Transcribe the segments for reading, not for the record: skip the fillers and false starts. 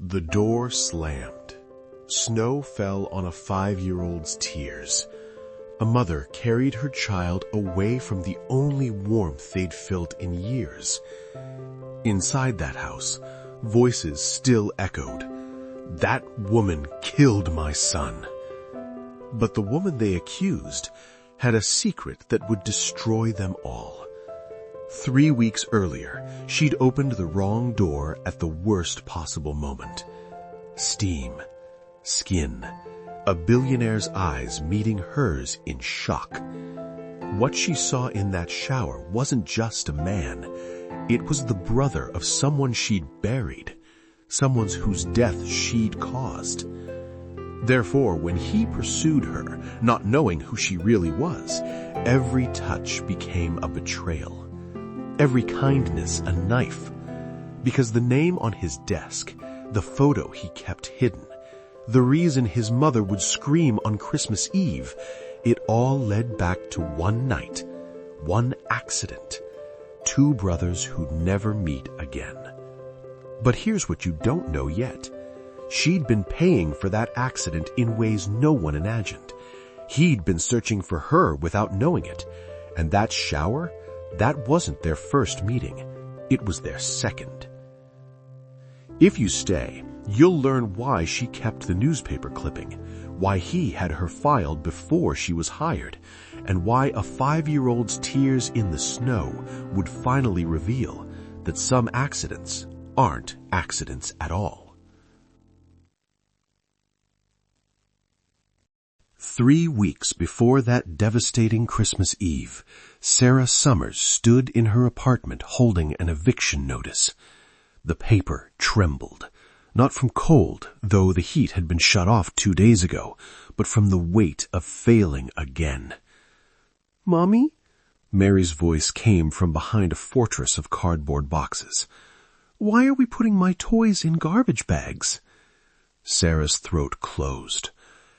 The door slammed. Snow fell on a 5-year-old's tears. A mother carried her child away from the only warmth they'd felt in years. Inside that house, voices still echoed. That woman killed my son. But the woman they accused had a secret that would destroy them all. 3 weeks earlier, she'd opened the wrong door at the worst possible moment. Steam, skin, a billionaire's eyes meeting hers in shock. What she saw in that shower wasn't just a man. It was the brother of someone she'd buried, someone whose death she'd caused. Therefore, when he pursued her, not knowing who she really was, every touch became a betrayal. Every kindness a knife. Because the name on his desk, the photo he kept hidden, the reason his mother would scream on Christmas Eve, it all led back to one night, one accident, 2 brothers who'd never meet again. But here's what you don't know yet. She'd been paying for that accident in ways no one imagined. He'd been searching for her without knowing it. And that shower, that wasn't their first meeting. It was their second. If you stay, you'll learn why she kept the newspaper clipping, why he had her filed before she was hired, and why a 5-year-old's tears in the snow would finally reveal that some accidents aren't accidents at all. 3 weeks before that devastating Christmas Eve, Sarah Summers stood in her apartment holding an eviction notice. The paper trembled, not from cold, though the heat had been shut off 2 days ago, but from the weight of failing again. "Mommy?" Mary's voice came from behind a fortress of cardboard boxes. "Why are we putting my toys in garbage bags?" Sarah's throat closed.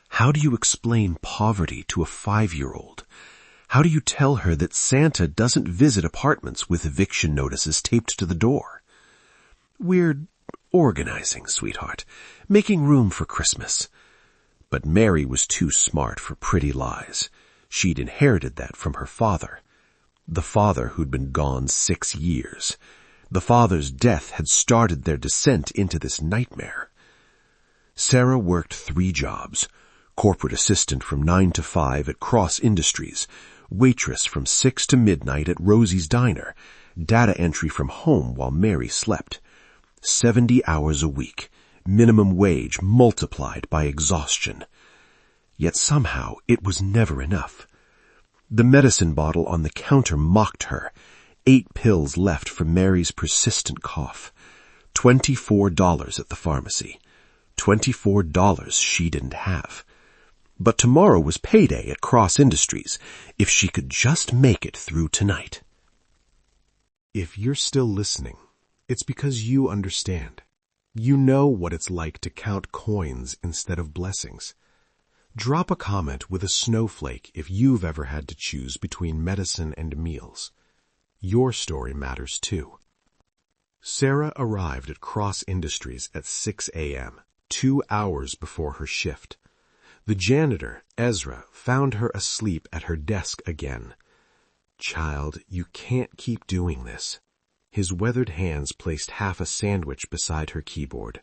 How do you explain poverty to a 5-year-old? How do you tell her that Santa doesn't visit apartments with eviction notices taped to the door? "We're organizing, sweetheart, making room for Christmas." But Mary was too smart for pretty lies. She'd inherited that from her father. The father who'd been gone 6 years. The father's death had started their descent into this nightmare. Sarah worked 3 jobs. Corporate assistant from 9 to 5 at Cross Industries, waitress from 6 to midnight at Rosie's Diner, data entry from home while Mary slept. 70 hours a week, minimum wage multiplied by exhaustion. Yet somehow it was never enough. The medicine bottle on the counter mocked her. 8 pills left for Mary's persistent cough. $24 at the pharmacy. $24 she didn't have. But tomorrow was payday at Cross Industries, if she could just make it through tonight. If you're still listening, it's because you understand. You know what it's like to count coins instead of blessings. Drop a comment with a snowflake if you've ever had to choose between medicine and meals. Your story matters too. Sarah arrived at Cross Industries at 6 a.m., 2 hours before her shift. The janitor, Ezra, found her asleep at her desk again. "Child, you can't keep doing this." His weathered hands placed half a sandwich beside her keyboard.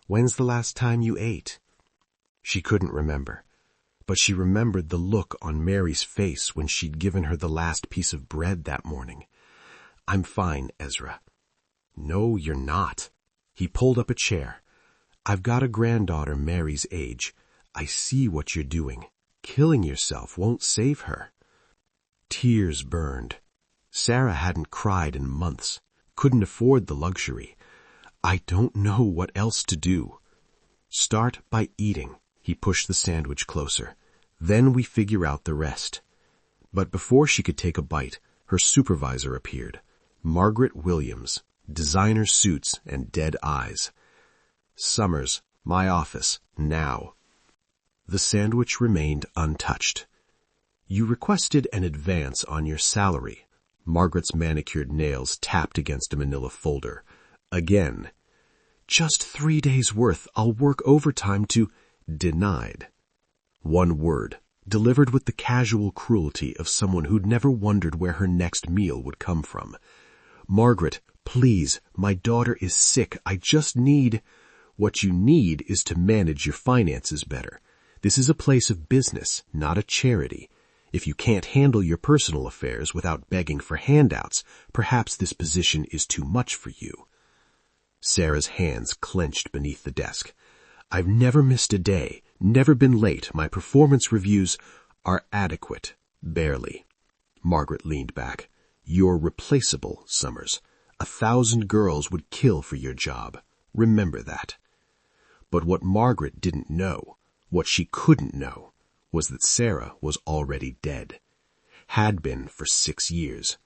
"When's the last time you ate?" She couldn't remember, but she remembered the look on Mary's face when she'd given her the last piece of bread that morning. "I'm fine, Ezra." "No, you're not." He pulled up a chair. "I've got a granddaughter Mary's age. I see what you're doing. Killing yourself won't save her." Tears burned. Sarah hadn't cried in months, couldn't afford the luxury. "I don't know what else to do." "Start by eating." He pushed the sandwich closer. "Then we figure out the rest." But before she could take a bite, her supervisor appeared. Margaret Williams, designer suits and dead eyes. "Summers, my office, now." The sandwich remained untouched. "You requested an advance on your salary." Margaret's manicured nails tapped against a manila folder. "Again." Just 3 days' worth. I'll work overtime to... Denied. One word, delivered with the casual cruelty of someone who'd never wondered where her next meal would come from. Margaret, please, my daughter is sick. I just need... What you need is to manage your finances better. This is a place of business, not a charity. If you can't handle your personal affairs without begging for handouts, perhaps this position is too much for you. Sarah's hands clenched beneath the desk. I've never missed a day, never been late. My performance reviews are adequate. Barely. Margaret leaned back. You're replaceable, Summers. 1,000 girls would kill for your job. Remember that. But what Margaret didn't know, what she couldn't know, was that Sarah was already dead. Had been for 6 years.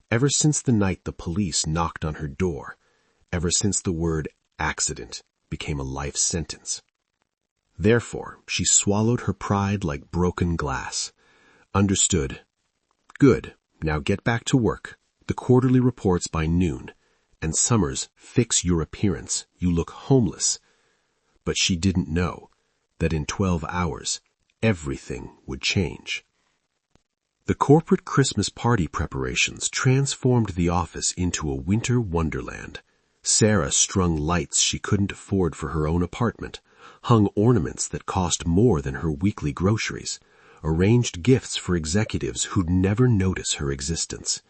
Ever since the night the police knocked on her door. Ever since the word accident became a life sentence. Therefore, she swallowed her pride like broken glass. Understood. Good. Now get back to work. The quarterly reports by noon. And Summers, fix your appearance. You look homeless. But she didn't know that in 12 hours, everything would change. The corporate Christmas party preparations transformed the office into a winter wonderland. Sarah strung lights she couldn't afford for her own apartment, hung ornaments that cost more than her weekly groceries, arranged gifts for executives who'd never notice her existence.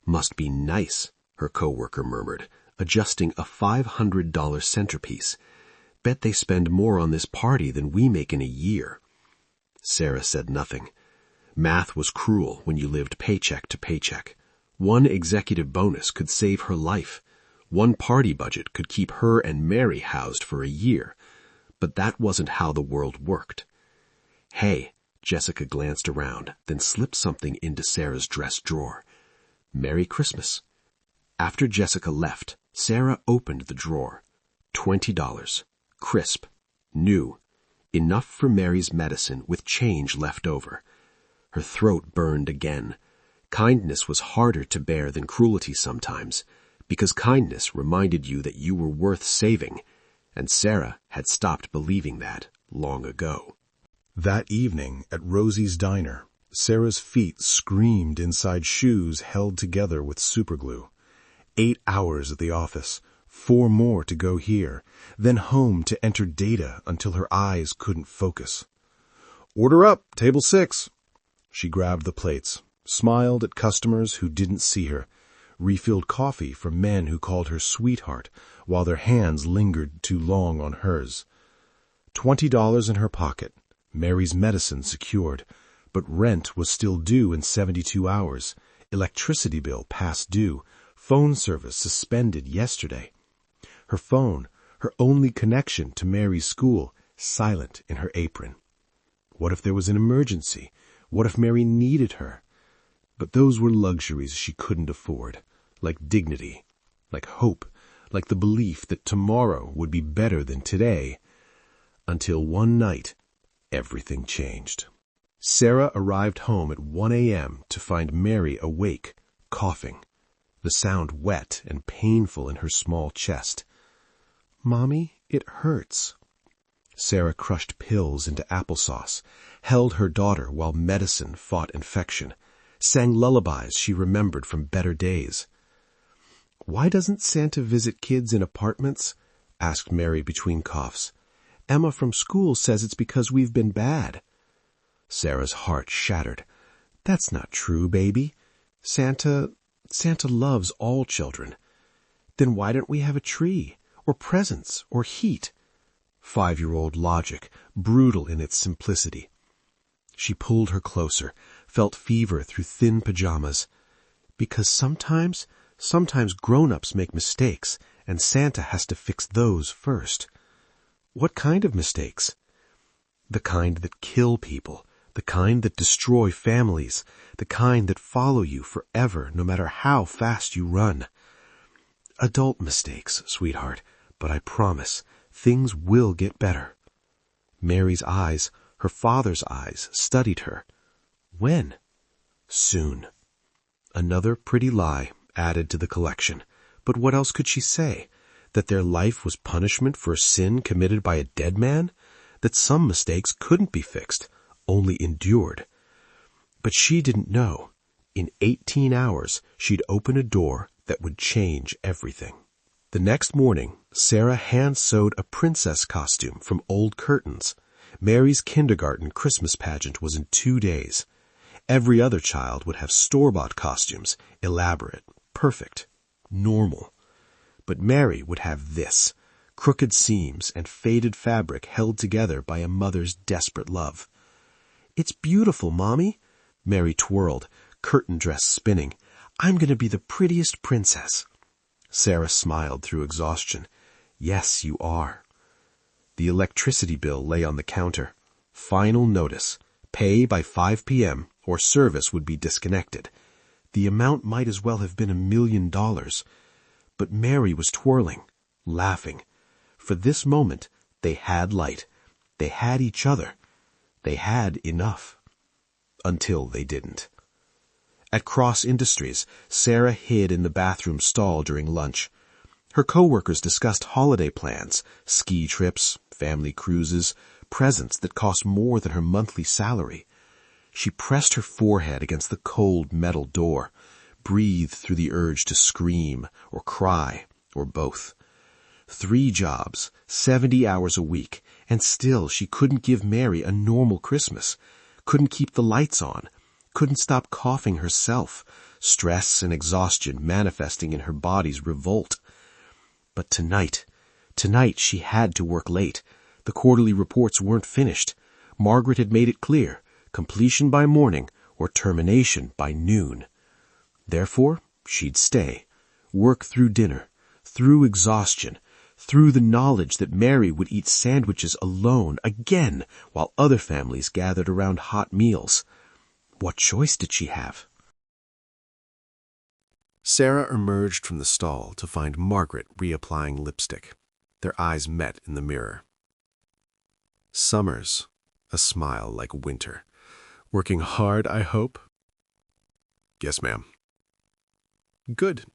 Must be nice, her coworker murmured, adjusting a $500 centerpiece. Bet they spend more on this party than we make in a year. Sarah said nothing. Math was cruel when you lived paycheck to paycheck. One executive bonus could save her life. One party budget could keep her and Mary housed for a year. But that wasn't how the world worked. Hey, Jessica glanced around, then slipped something into Sarah's dress drawer. Merry Christmas. After Jessica left, Sarah opened the drawer. $20. Crisp. New. Enough for Mary's medicine with change left over. Her throat burned again. Kindness was harder to bear than cruelty sometimes, because kindness reminded you that you were worth saving, and Sarah had stopped believing that long ago. That evening at Rosie's diner, Sarah's feet screamed inside shoes held together with superglue. 8 hours at the office, 4 more to go here, then home to enter data until her eyes couldn't focus. Order up, table 6. She grabbed the plates, smiled at customers who didn't see her, refilled coffee for men who called her sweetheart while their hands lingered too long on hers. $20 in her pocket, Mary's medicine secured, but rent was still due in 72 hours, electricity bill past due, phone service suspended yesterday. Her phone, her only connection to Mary's school, silent in her apron. What if there was an emergency? What if Mary needed her? But those were luxuries she couldn't afford, like dignity, like hope, like the belief that tomorrow would be better than today. Until one night, everything changed. Sarah arrived home at 1 a.m. to find Mary awake, coughing, the sound wet and painful in her small chest. Mommy, it hurts. Sarah crushed pills into applesauce, held her daughter while medicine fought infection, sang lullabies she remembered from better days. Why doesn't Santa visit kids in apartments? Asked Mary between coughs. Emma from school says it's because we've been bad. Sarah's heart shattered. That's not true, baby. Santa loves all children. Then why don't we have a tree, or presents, or heat? 5-year-old logic, brutal in its simplicity. She pulled her closer, felt fever through thin pajamas. Because sometimes grown-ups make mistakes, and Santa has to fix those first. What kind of mistakes? The kind that kill people, the kind that destroy families, the kind that follow you forever no matter how fast you run. Adult mistakes, sweetheart, but I promise, things will get better. Mary's eyes, her father's eyes, studied her. When? Soon. Another pretty lie added to the collection. But what else could she say? that their life was punishment for a sin committed by a dead man, that some mistakes couldn't be fixed, only endured. But she didn't know. In 18 hours, she'd open a door that would change everything. The next morning, Sarah hand-sewed a princess costume from old curtains. Mary's kindergarten Christmas pageant was in 2 days. Every other child would have store-bought costumes, elaborate, perfect, normal. But Mary would have this, crooked seams and faded fabric held together by a mother's desperate love. "It's beautiful, Mommy," Mary twirled, curtain dress spinning. "I'm going to be the prettiest princess." Sarah smiled through exhaustion. "Yes, you are." The electricity bill lay on the counter. Final notice. Pay by 5 p.m. or service would be disconnected. The amount might as well have been $1 million. But Mary was twirling, laughing. For this moment, they had light. They had each other. They had enough. Until they didn't. At Cross Industries, Sarah hid in the bathroom stall during lunch. Her coworkers discussed holiday plans, ski trips, family cruises, presents that cost more than her monthly salary. She pressed her forehead against the cold metal door, breathed through the urge to scream or cry or both. 3 jobs, 70 hours a week, and still she couldn't give Mary a normal Christmas, couldn't keep the lights on, couldn't stop coughing herself, stress and exhaustion manifesting in her body's revolt. But tonight she had to work late. The quarterly reports weren't finished. Margaret had made it clear, completion by morning or termination by noon. Therefore, she'd stay, work through dinner, through exhaustion, through the knowledge that Mary would eat sandwiches alone again while other families gathered around hot meals. What choice did she have? Sarah emerged from the stall to find Margaret reapplying lipstick. Their eyes met in the mirror. "Summers," a smile like winter. "Working hard, I hope?" "Yes, ma'am." "Good,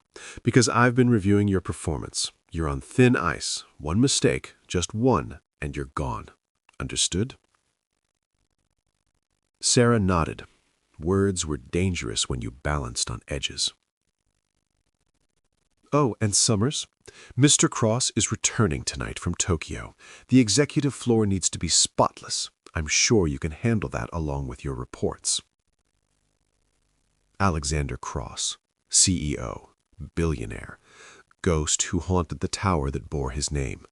because I've been reviewing your performance. You're on thin ice. One mistake, just one, and you're gone. Understood?" Sarah nodded. Words were dangerous when you balanced on edges. "Oh, and Summers, Mr. Cross is returning tonight from Tokyo. The executive floor needs to be spotless. I'm sure you can handle that along with your reports." Alexander Cross, CEO, Billionaire, ghost who haunted the tower that bore his name.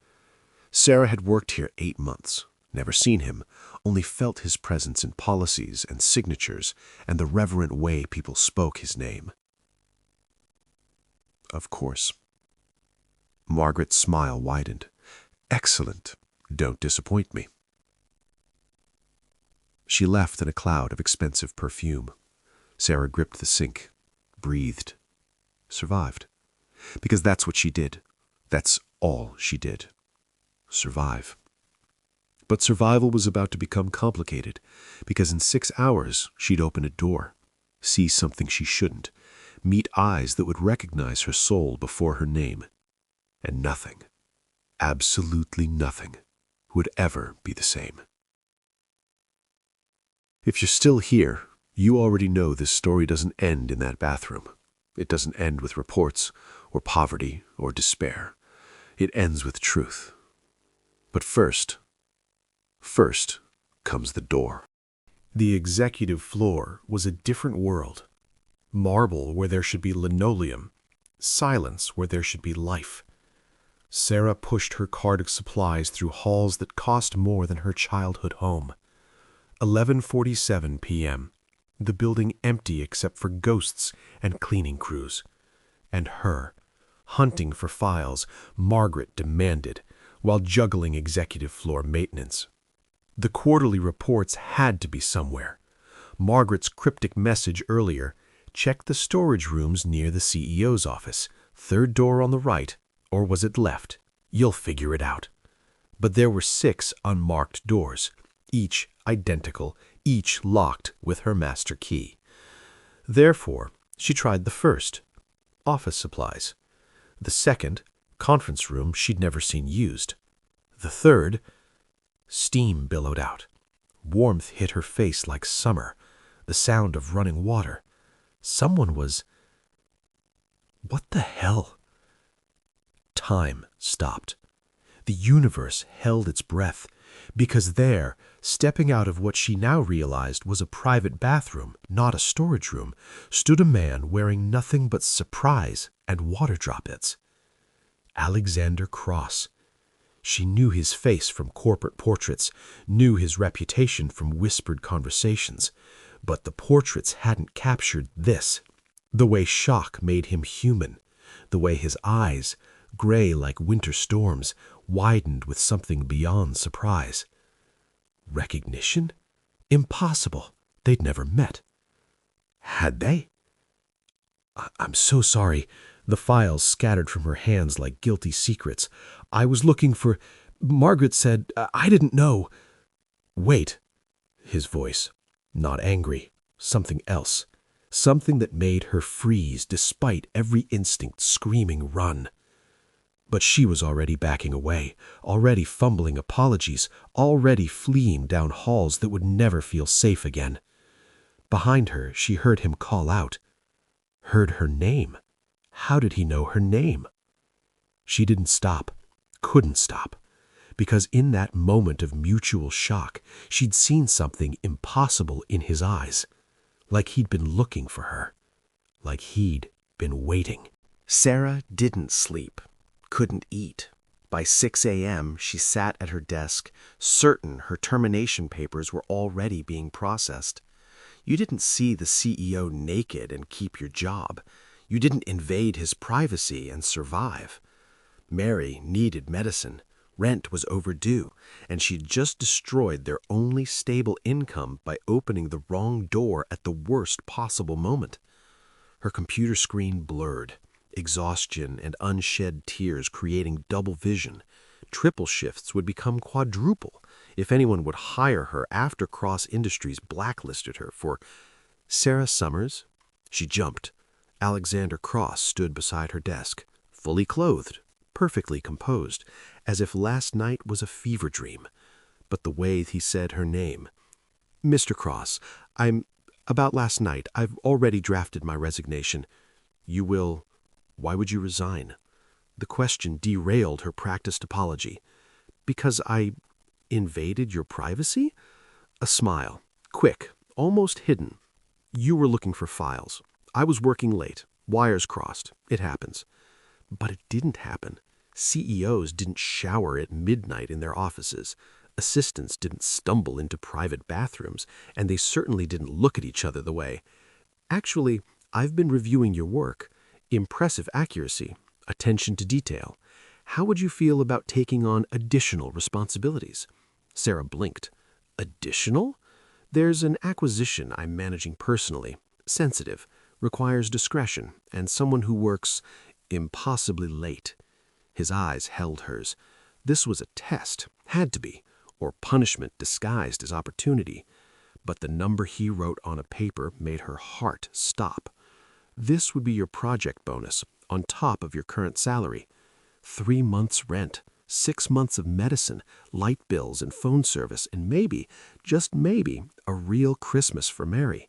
Sarah had worked here 8 months, never seen him, only felt his presence in policies and signatures and the reverent way people spoke his name. "Of course." Margaret's smile widened. "Excellent. Don't disappoint me." She left in a cloud of expensive perfume. Sarah gripped the sink, breathed, survived. Because that's what she did. That's all she did. Survive. But survival was about to become complicated, because in 6 hours she'd open a door, see something she shouldn't, meet eyes that would recognize her soul before her name. And nothing, absolutely nothing, would ever be the same. If you're still here, you already know this story doesn't end in that bathroom. It doesn't end with reports, or poverty, or despair. It ends with truth. But first comes the door. The executive floor was a different world. Marble where there should be linoleum. Silence where there should be life. Sarah pushed her cart of supplies through halls that cost more than her childhood home. 11:47 p.m. The building empty except for ghosts and cleaning crews. And her, hunting for files, Margaret demanded, while juggling executive floor maintenance. The quarterly reports had to be somewhere. Margaret's cryptic message earlier, check the storage rooms near the CEO's office, 3rd door on the right, or was it left? You'll figure it out. But there were 6 unmarked doors, each identical, each locked with her master key. Therefore, she tried the first, office supplies. The second, conference room she'd never seen used. The third, steam billowed out. Warmth hit her face like summer, the sound of running water. Someone was... What the hell? Time stopped. The universe held its breath, because there, stepping out of what she now realized was a private bathroom, not a storage room, stood a man wearing nothing but surprise and water droplets. Alexander Cross. She knew his face from corporate portraits, knew his reputation from whispered conversations, but the portraits hadn't captured this, the way shock made him human, the way his eyes, gray like winter storms, widened with something beyond surprise. Recognition? Impossible. They'd never met. Had they? I'm so sorry. The files scattered from her hands like guilty secrets. I was looking for... Margaret said, I didn't know. Wait. His voice. Not angry. Something else. Something that made her freeze despite every instinct screaming run. But she was already backing away, already fumbling apologies, already fleeing down halls that would never feel safe again. Behind her, she heard him call out. Heard her name. How did he know her name? She didn't stop, couldn't stop, because in that moment of mutual shock, she'd seen something impossible in his eyes, like he'd been looking for her, like he'd been waiting. Sarah didn't sleep, couldn't eat. By 6 a.m., she sat at her desk, certain her termination papers were already being processed. You didn't see the CEO naked and keep your job. You didn't invade his privacy and survive. Mary needed medicine. Rent was overdue, and she'd just destroyed their only stable income by opening the wrong door at the worst possible moment. Her computer screen blurred, exhaustion and unshed tears creating double vision. Triple shifts would become quadruple if anyone would hire her after Cross Industries blacklisted her for... Sarah Summers? She jumped. Alexander Cross stood beside her desk, fully clothed, perfectly composed, as if last night was a fever dream. But the way he said her name... Mr. Cross, about last night, I've already drafted my resignation. You will... Why would you resign? The question derailed her practiced apology. Because I invaded your privacy? A smile, quick, almost hidden. You were looking for files. I was working late. Wires crossed. It happens. But it didn't happen. CEOs didn't shower at midnight in their offices. Assistants didn't stumble into private bathrooms, and they certainly didn't look at each other the way. Actually, I've been reviewing your work. Impressive accuracy, attention to detail. How would you feel about taking on additional responsibilities? Sarah blinked. Additional? There's an acquisition I'm managing personally. Sensitive, requires discretion, and someone who works impossibly late. His eyes held hers. This was a test, had to be, or punishment disguised as opportunity. But the number he wrote on a paper made her heart stop. This would be your project bonus, on top of your current salary. 3 months' rent, 6 months of medicine, light bills and phone service, and maybe, just maybe, a real Christmas for Mary.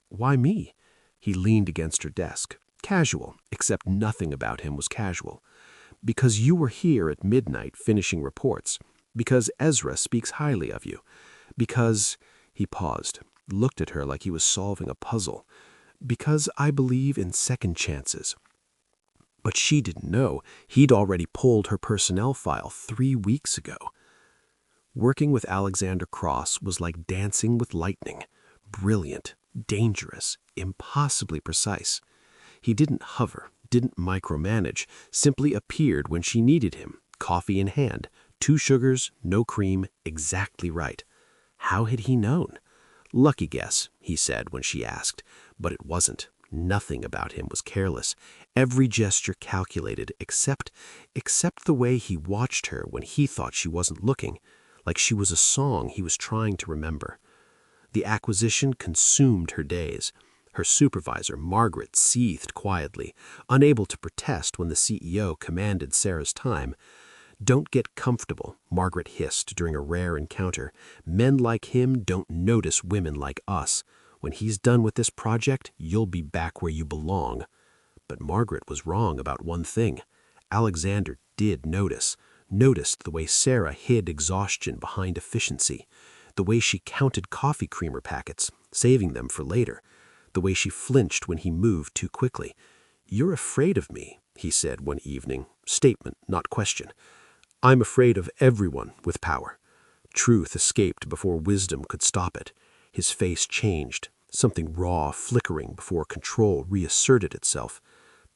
Why me? He leaned against her desk. Casual, except nothing about him was casual. Because you were here at midnight finishing reports. Because Ezra speaks highly of you. Because... He paused, looked at her like he was solving a puzzle. Because I believe in second chances. But she didn't know he'd already pulled her personnel file 3 weeks ago. Working with Alexander Cross was like dancing with lightning. Brilliant, dangerous, impossibly precise. He didn't hover, didn't micromanage, simply appeared when she needed him, coffee in hand, 2 sugars, no cream, exactly right. How had he known? Lucky guess, he said when she asked, but it wasn't. Nothing about him was careless. Every gesture calculated, except the way he watched her when he thought she wasn't looking, like she was a song he was trying to remember. The acquisition consumed her days. Her supervisor, Margaret, seethed quietly, unable to protest when the CEO commanded Sarah's time. "Don't get comfortable," Margaret hissed during a rare encounter. "Men like him don't notice women like us. When he's done with this project, you'll be back where you belong." But Margaret was wrong about one thing. Alexander did noticed the way Sarah hid exhaustion behind efficiency, the way she counted coffee creamer packets, saving them for later, the way she flinched when he moved too quickly. "You're afraid of me," he said one evening, statement, not question. "I'm afraid of everyone with power." Truth escaped before wisdom could stop it. His face changed, something raw flickering before control reasserted itself.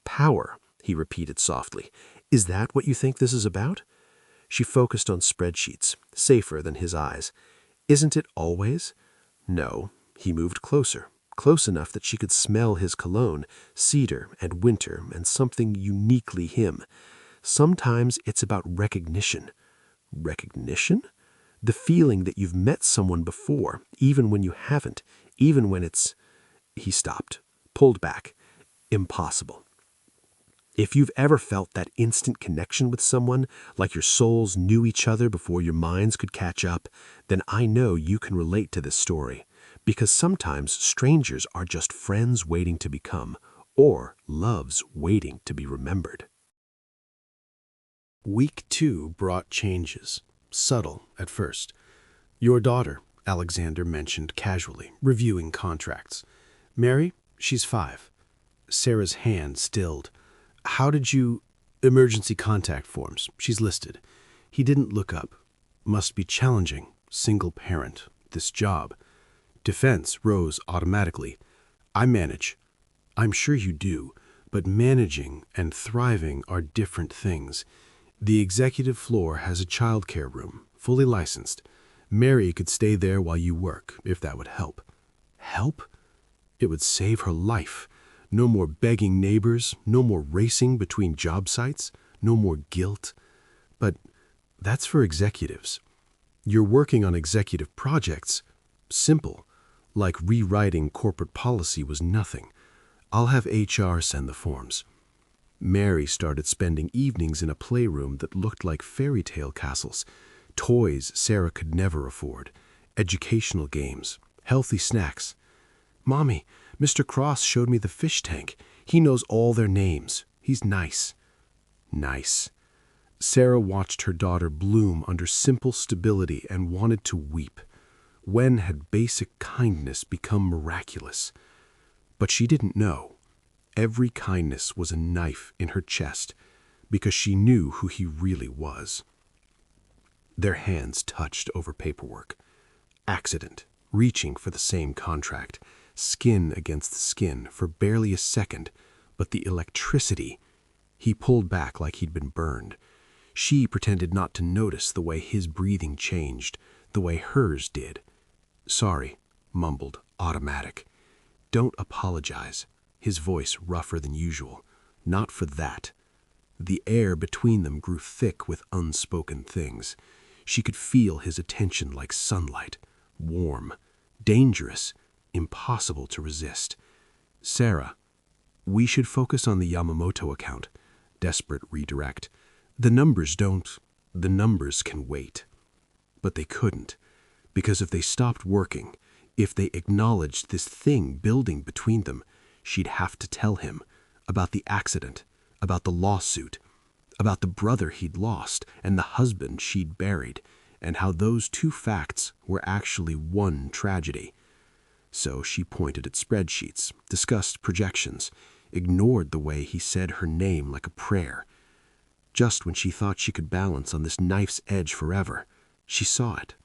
"Power," he repeated softly. "Is that what you think this is about?" She focused on spreadsheets, safer than his eyes. "Isn't it always?" No. He moved closer, close enough that she could smell his cologne, cedar and winter and something uniquely him. "Sometimes it's about recognition." Recognition? The feeling that you've met someone before, even when you haven't, even when it's... He stopped, pulled back. Impossible. If you've ever felt that instant connection with someone, like your souls knew each other before your minds could catch up, then I know you can relate to this story. Because sometimes strangers are just friends waiting to become, or loves waiting to be remembered. Week 2 brought changes, subtle at first. "Your daughter," Alexander mentioned casually, reviewing contracts. "Mary, she's 5. Sarah's hand stilled. "How did you... Emergency contact forms. She's listed." He didn't look up. Must be challenging. Single parent. This job. Defense rose automatically. "I manage." "I'm sure you do, but managing and thriving are different things. The executive floor has a childcare room, fully licensed. Mary could stay there while you work, if that would help." Help? It would save her life. No more begging neighbors, no more racing between job sites, no more guilt. But that's for executives. You're working on executive projects. Simple. Like rewriting corporate policy was nothing. I'll have HR send the forms. Mary started spending evenings in a playroom that looked like fairy tale castles. Toys Sarah could never afford. Educational games. Healthy snacks. "Mommy, Mr. Cross showed me the fish tank. He knows all their names. He's nice." Nice. Sarah watched her daughter bloom under simple stability and wanted to weep. When had basic kindness become miraculous? But she didn't know. Every kindness was a knife in her chest because she knew who he really was. Their hands touched over paperwork. Accident, reaching for the same contract. Skin against skin for barely a second, but the electricity... He pulled back like he'd been burned. She pretended not to notice the way his breathing changed, the way hers did. "Sorry," mumbled, automatic. "Don't apologize." His voice rougher than usual. "Not for that." The air between them grew thick with unspoken things. She could feel his attention like sunlight. Warm. Dangerous. Impossible to resist. "Sarah, we should focus on the Yamamoto account." Desperate redirect. The numbers can wait." But they couldn't, because if they stopped working, if they acknowledged this thing building between them, she'd have to tell him about the accident, about the lawsuit, about the brother he'd lost and the husband she'd buried, and how those two facts were actually one tragedy. So she pointed at spreadsheets, discussed projections, ignored the way he said her name like a prayer. Just when she thought she could balance on this knife's edge forever, she saw it.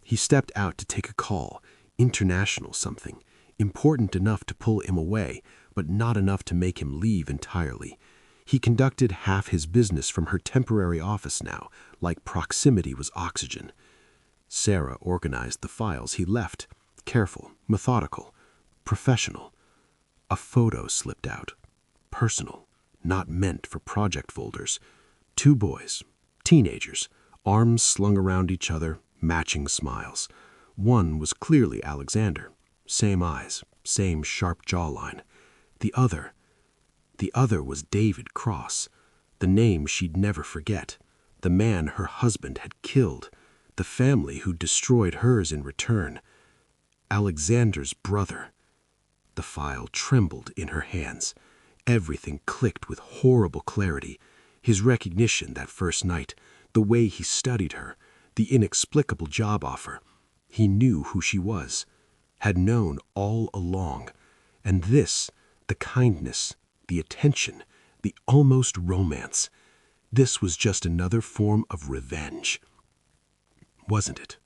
He stepped out to take a call, international something, important enough to pull him away, but not enough to make him leave entirely. He conducted half his business from her temporary office now, like proximity was oxygen. Sarah organized the files he left, careful, methodical, professional. A photo slipped out. Personal, not meant for project folders. 2 boys, teenagers, arms slung around each other, matching smiles. One was clearly Alexander. Same eyes, same sharp jawline. The other was David Cross, the name she'd never forget, the man her husband had killed, the family who destroyed hers in return. Alexander's brother. The file trembled in her hands. Everything clicked with horrible clarity. His recognition that first night, the way he studied her, the inexplicable job offer. He knew who she was, had known all along. And this, the kindness, the attention, the almost romance. This was just another form of revenge. Wasn't it?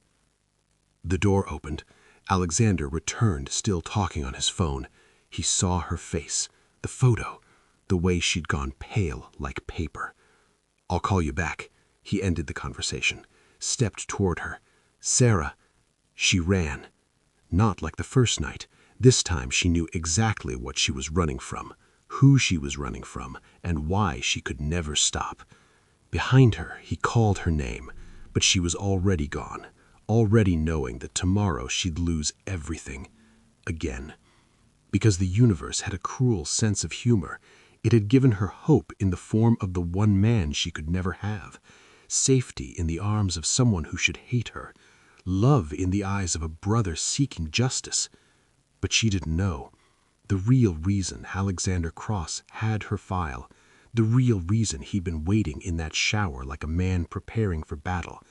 The door opened. Alexander returned, still talking on his phone. He saw her face, the photo, the way she'd gone pale like paper. "I'll call you back." He ended the conversation, stepped toward her. "Sarah." She ran. Not like the first night. This time she knew exactly what she was running from, who she was running from, and why she could never stop. Behind her, he called her name, but she was already gone, already knowing that tomorrow she'd lose everything. Again. Because the universe had a cruel sense of humor, it had given her hope in the form of the one man she could never have, safety in the arms of someone who should hate her, love in the eyes of a brother seeking justice. But she didn't know. The real reason Alexander Cross had her file, the real reason he'd been waiting in that shower like a man preparing for battle,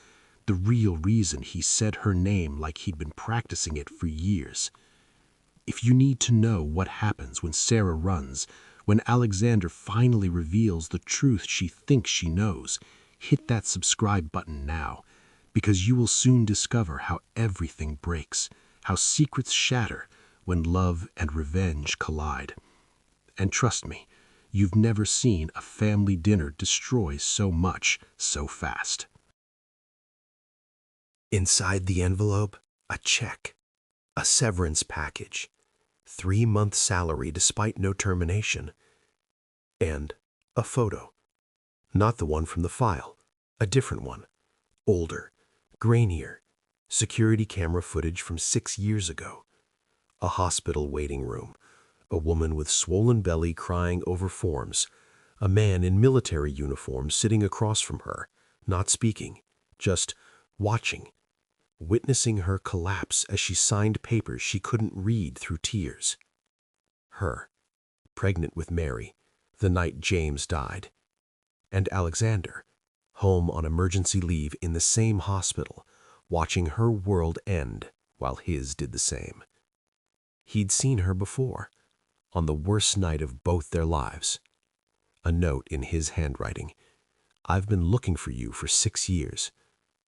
the real reason he said her name like he'd been practicing it for years. If you need to know what happens when Sarah runs, when Alexander finally reveals the truth she thinks she knows, hit that subscribe button now, because you will soon discover how everything breaks, how secrets shatter when love and revenge collide. And trust me, you've never seen a family dinner destroy so much so fast. Inside the envelope, a check, a severance package, 3-month salary despite no termination, and a photo. Not the one from the file, a different one, older, grainier, security camera footage from 6 years ago. A hospital waiting room, a woman with swollen belly crying over forms, a man in military uniform sitting across from her, not speaking, just watching, witnessing her collapse as she signed papers she couldn't read through tears. Her, pregnant with Mary, the night James died. And Alexander, home on emergency leave in the same hospital, watching her world end while his did the same. He'd seen her before, on the worst night of both their lives. A note in his handwriting. "I've been looking for you for 6 years.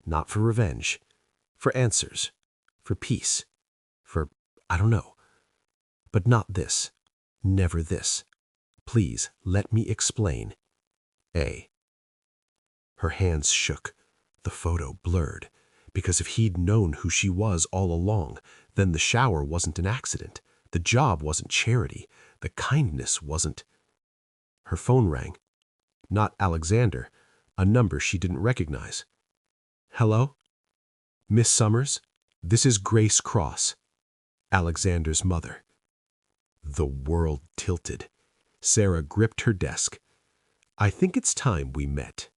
Not for revenge. For answers. For peace. For, I don't know. But not this. Never this. Please let me explain. A." Her hands shook. The photo blurred. Because if he'd known who she was all along, then the shower wasn't an accident. The job wasn't charity. The kindness wasn't. Her phone rang. Not Alexander. A number she didn't recognize. "Hello? Miss Summers? This is Grace Cross, Alexander's mother." The world tilted. Sarah gripped her desk. "I think it's time we met."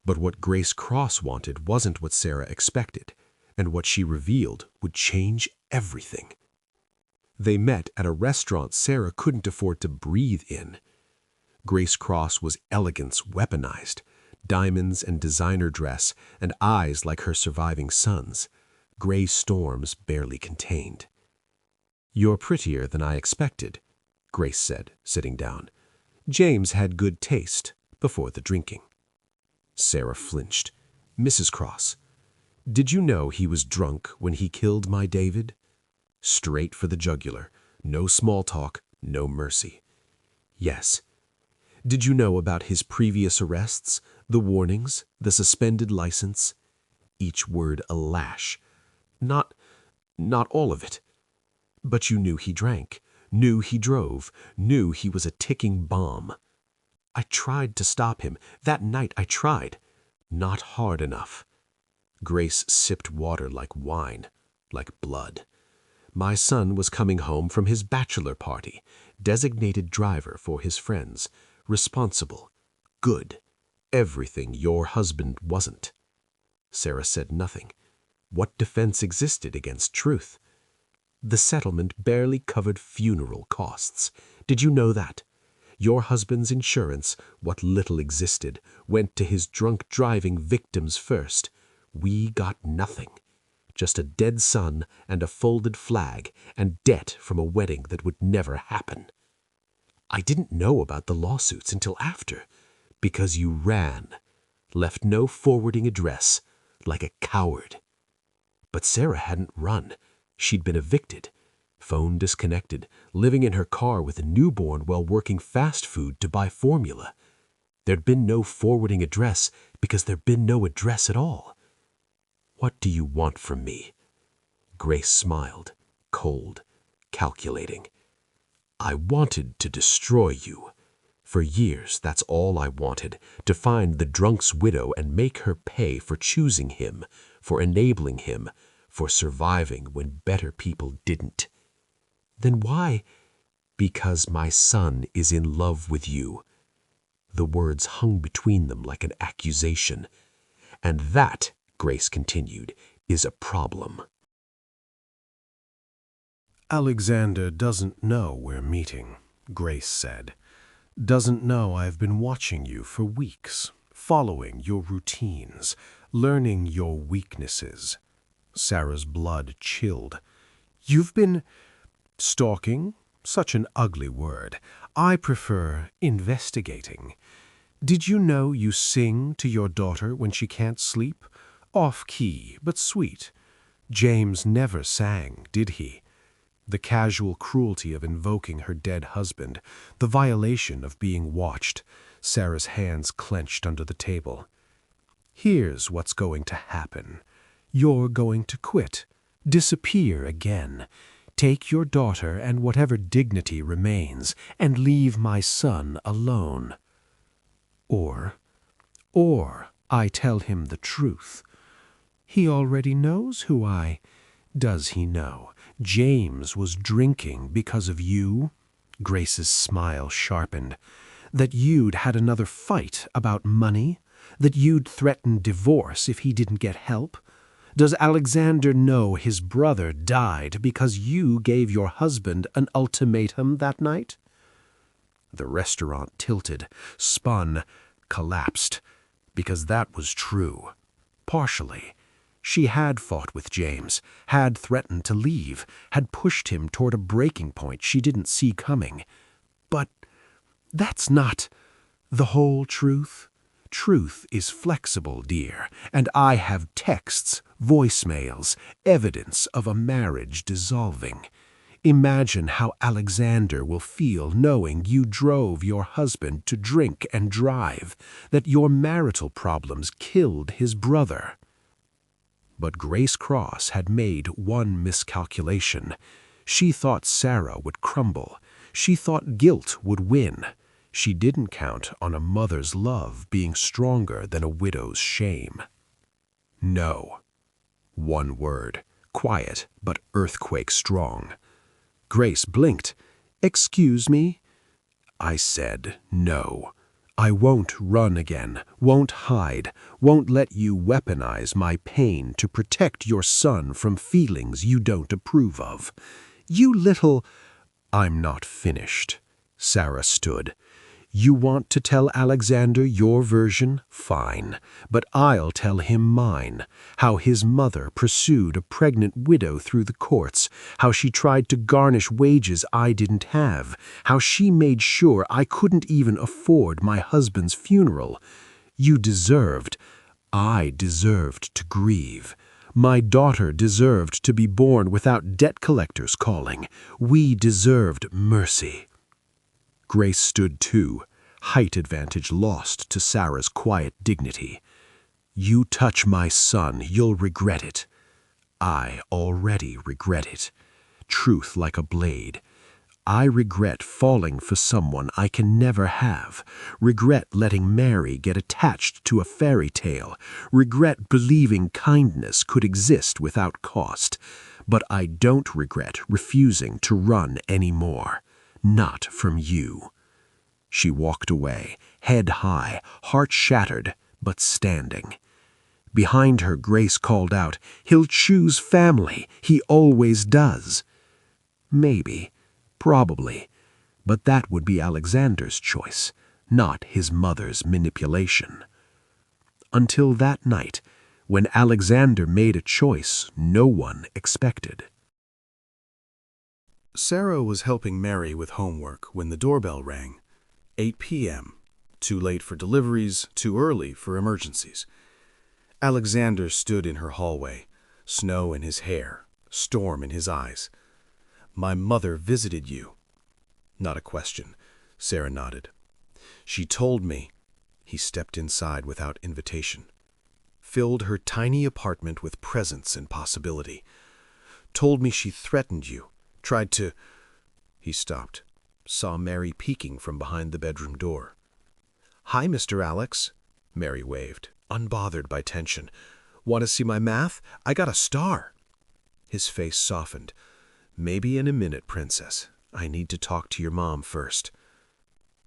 But what Grace Cross wanted wasn't what Sarah expected, and what she revealed would change everything. They met at a restaurant Sarah couldn't afford to breathe in. Grace Cross was elegance weaponized, diamonds and designer dress, and eyes like her surviving son's, gray storms barely contained. "You're prettier than I expected," Grace said, sitting down. "James had good taste before the drinking." Sarah flinched. "Mrs. Cross, did you know he was drunk when he killed my David?" Straight for the jugular. No small talk, no mercy. "Yes." "Did you know about his previous arrests, the warnings, the suspended license?" Each word a lash. Not all of it. "But you knew he drank, knew he drove, knew he was a ticking bomb." "I tried to stop him. That night I tried. Not hard enough." Grace sipped water like wine, like blood. My son was coming home from his bachelor party, designated driver for his friends, responsible, good, everything your husband wasn't. Sarah said nothing. What defense existed against truth? The settlement barely covered funeral costs. Did you know that? Your husband's insurance, what little existed, went to his drunk driving victims first. We got nothing. Just a dead son and a folded flag and debt from a wedding that would never happen. I didn't know about the lawsuits until after, because you ran, left no forwarding address, like a coward. But Sarah hadn't run. She'd been evicted, phone disconnected, living in her car with a newborn while working fast food to buy formula. There'd been no forwarding address because there'd been no address at all. What do you want from me? Grace smiled, cold, calculating. I wanted to destroy you. For years, that's all I wanted, to find the drunk's widow and make her pay for choosing him, for enabling him, for surviving when better people didn't. Then why? Because my son is in love with you. The words hung between them like an accusation. And that, Grace continued, is a problem. Alexander doesn't know we're meeting, Grace said. Doesn't know I've been watching you for weeks, following your routines, learning your weaknesses. Sarah's blood chilled. You've been stalking? Such an ugly word. I prefer investigating. Did you know you sing to your daughter when she can't sleep? Off-key, but sweet. James never sang, did he? The casual cruelty of invoking her dead husband, the violation of being watched. Sarah's hands clenched under the table. Here's what's going to happen. You're going to quit, disappear again. Take your daughter and whatever dignity remains, and leave my son alone. Or I tell him the truth. He already knows who Does he know? James was drinking because of you? Grace's smile sharpened. That you'd had another fight about money? That you'd threatened divorce if he didn't get help? Does Alexander know his brother died because you gave your husband an ultimatum that night? The restaurant tilted, spun, collapsed, because that was true. Partially. She had fought with James, had threatened to leave, had pushed him toward a breaking point she didn't see coming. But that's not the whole truth. Truth is flexible, dear, and I have texts, voicemails, evidence of a marriage dissolving. Imagine how Alexander will feel knowing you drove your husband to drink and drive, that your marital problems killed his brother. But Grace Cross had made one miscalculation. She thought Sarah would crumble. She thought guilt would win. She didn't count on a mother's love being stronger than a widow's shame. No. One word, quiet but earthquake strong. Grace blinked. Excuse me? I said no. I won't run again, won't hide, won't let you weaponize my pain to protect your son from feelings you don't approve of. You little... I'm not finished. Sarah stood. You want to tell Alexander your version? Fine. But I'll tell him mine. How his mother pursued a pregnant widow through the courts. How she tried to garnish wages I didn't have. How she made sure I couldn't even afford my husband's funeral. You I deserved to grieve. My daughter deserved to be born without debt collectors calling. We deserved mercy. Grace stood too, height advantage lost to Sarah's quiet dignity. You touch my son, you'll regret it. I already regret it. Truth like a blade. I regret falling for someone I can never have. Regret letting Mary get attached to a fairy tale. Regret believing kindness could exist without cost. but I don't regret refusing to run anymore. Not from you." She walked away, head high, heart shattered, but standing. Behind her, Grace called out, "He'll choose family. He always does." Maybe, probably, but that would be Alexander's choice, not his mother's manipulation. Until that night, when Alexander made a choice no one expected. Sarah was helping Mary with homework when the doorbell rang. 8 p.m. Too late for deliveries, too early for emergencies. Alexander stood in her hallway, snow in his hair, storm in his eyes. "My mother visited you." Not a question. Sarah nodded. "She told me." He stepped inside without invitation. Filled her tiny apartment with presence and possibility. "Told me she threatened you, tried to—" He stopped, saw Mary peeking from behind the bedroom door. "Hi, Mr. Alex," Mary waved, unbothered by tension. "Want to see my math? I got a star." His face softened. "Maybe in a minute, Princess. I need to talk to your mom first."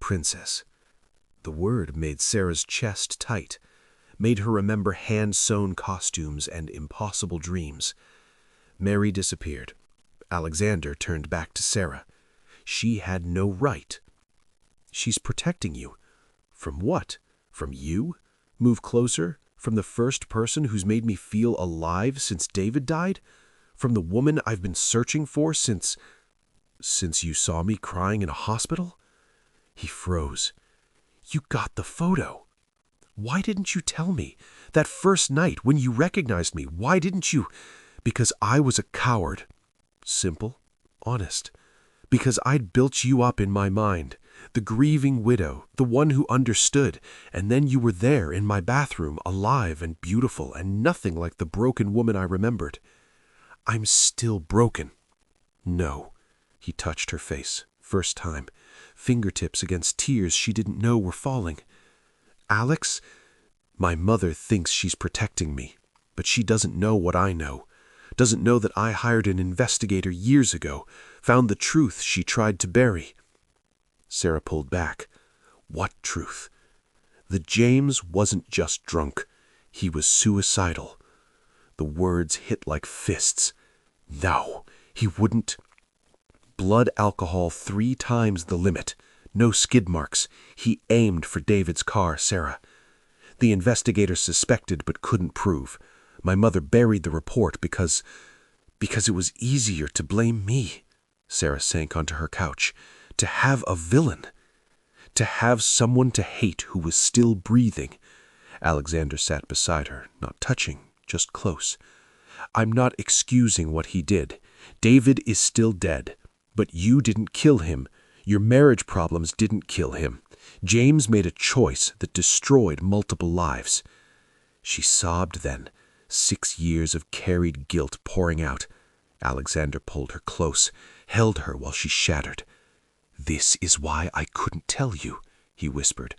Princess. The word made Sarah's chest tight, made her remember hand-sewn costumes and impossible dreams. Mary disappeared. Alexander turned back to Sarah. She had no right. "She's protecting you. From what? From you? Move closer? From the first person who's made me feel alive since David died? From the woman I've been searching for since you saw me crying in a hospital?" He froze. "You got the photo. Why didn't you tell me? That first night when you recognized me, why didn't you?" "Because I was a coward." Simple, honest. "Because I'd built you up in my mind. The grieving widow, the one who understood, and then you were there in my bathroom, alive and beautiful and nothing like the broken woman I remembered. I'm still broken." "No." He touched her face, first time, fingertips against tears she didn't know were falling. "Alex, my mother thinks she's protecting me, but she doesn't know what I know. Doesn't know that I hired an investigator years ago, found the truth she tried to bury." Sarah pulled back. What truth? The James wasn't just drunk. He was suicidal. The words hit like fists. No, he wouldn't. Blood alcohol 3 times the limit. No skid marks. He aimed for David's car, Sarah. The investigators suspected but couldn't prove. My mother buried the report because it was easier to blame me. Sarah sank onto her couch. To have a villain. To have someone to hate who was still breathing. Alexander sat beside her, not touching, just close. "I'm not excusing what he did. David is still dead. But you didn't kill him. Your marriage problems didn't kill him. James made a choice that destroyed multiple lives." She sobbed then, 6 years of carried guilt pouring out. Alexander pulled her close, held her while she shattered. "This is why I couldn't tell you," he whispered.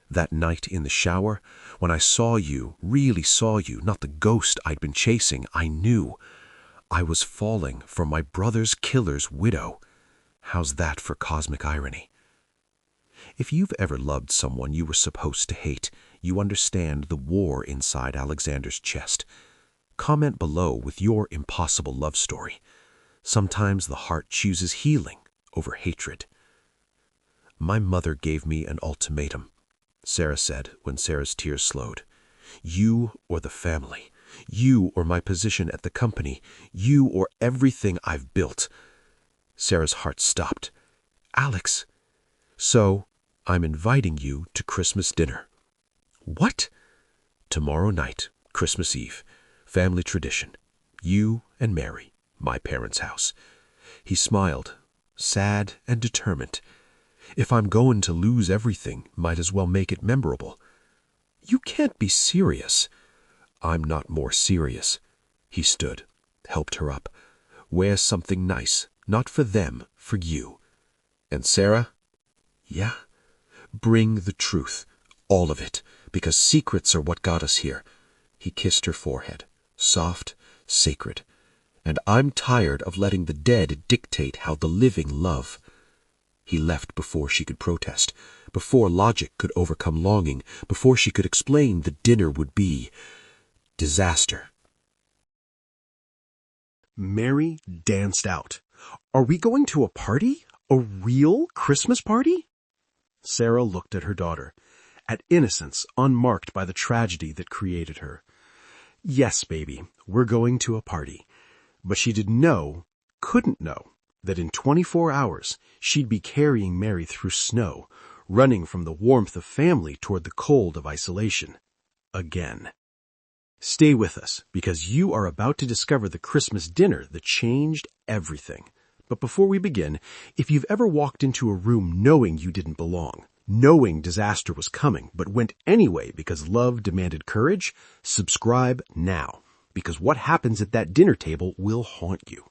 "That night in the shower, when I saw you, really saw you, not the ghost I'd been chasing, I knew. I was falling for my brother's killer's widow. How's that for cosmic irony?" If you've ever loved someone you were supposed to hate, you understand the war inside Alexander's chest. Comment below with your impossible love story. Sometimes the heart chooses healing over hatred. "My mother gave me an ultimatum," Sarah said when Sarah's tears slowed. "You or the family. You or my position at the company. You or everything I've built." Sarah's heart stopped. "Alex, so I'm inviting you to Christmas dinner." "What?" "Tomorrow night, Christmas Eve. Family tradition. You and Mary, my parents' house." He smiled, sad and determined. "If I'm going to lose everything, might as well make it memorable." "You can't be serious." "I'm not more serious." He stood, helped her up. "Wear something nice, not for them, for you." "And Sarah?" "Yeah. Bring the truth, all of it, because secrets are what got us here." He kissed her forehead, soft, sacred. and I'm tired of letting the dead dictate how the living love." He left before she could protest, before logic could overcome longing, before she could explain the dinner would be disaster. Mary danced out. "Are we going to a party? A real Christmas party?" Sarah looked at her daughter, at innocence unmarked by the tragedy that created her. "Yes, baby, we're going to a party." But she didn't know, couldn't know, that in 24 hours she'd be carrying Mary through snow, running from the warmth of family toward the cold of isolation. Again. Stay with us, because you are about to discover the Christmas dinner that changed everything. But before we begin, if you've ever walked into a room knowing you didn't belong, knowing disaster was coming, but went anyway because love demanded courage, subscribe now, because what happens at that dinner table will haunt you.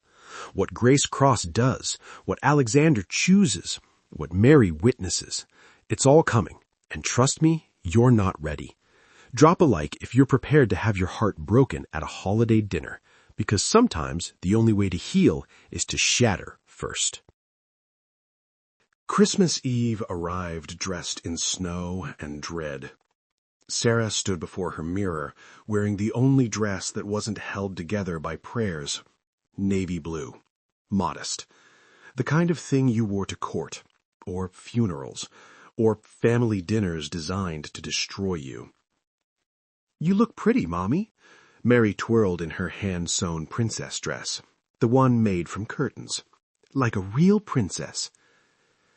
What Grace Cross does, what Alexander chooses, what Mary witnesses, it's all coming, and trust me, you're not ready. Drop a like if you're prepared to have your heart broken at a holiday dinner, because sometimes the only way to heal is to shatter first. Christmas Eve arrived dressed in snow and dread. Sarah stood before her mirror, wearing the only dress that wasn't held together by prayers. Navy blue. Modest. The kind of thing you wore to court, or funerals, or family dinners designed to destroy you. "You look pretty, Mommy." Mary twirled in her hand-sewn princess dress, the one made from curtains. "Like a real princess."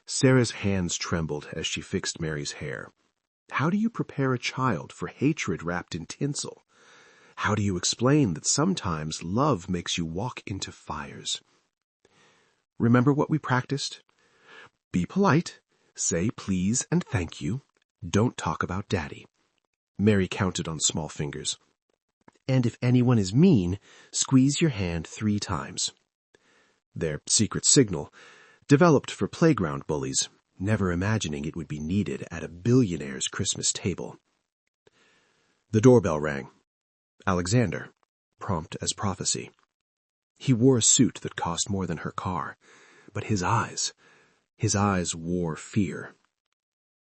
Sarah's hands trembled as she fixed Mary's hair. How do you prepare a child for hatred wrapped in tinsel? How do you explain that sometimes love makes you walk into fires? "Remember what we practiced? Be polite. Say please and thank you. Don't talk about Daddy." Mary counted on small fingers. "And if anyone is mean, squeeze your hand 3 times. Their secret signal, developed for playground bullies, never imagining it would be needed at a billionaire's Christmas table. The doorbell rang. Alexander, prompt as prophecy. He wore a suit that cost more than her car, but his eyes wore fear.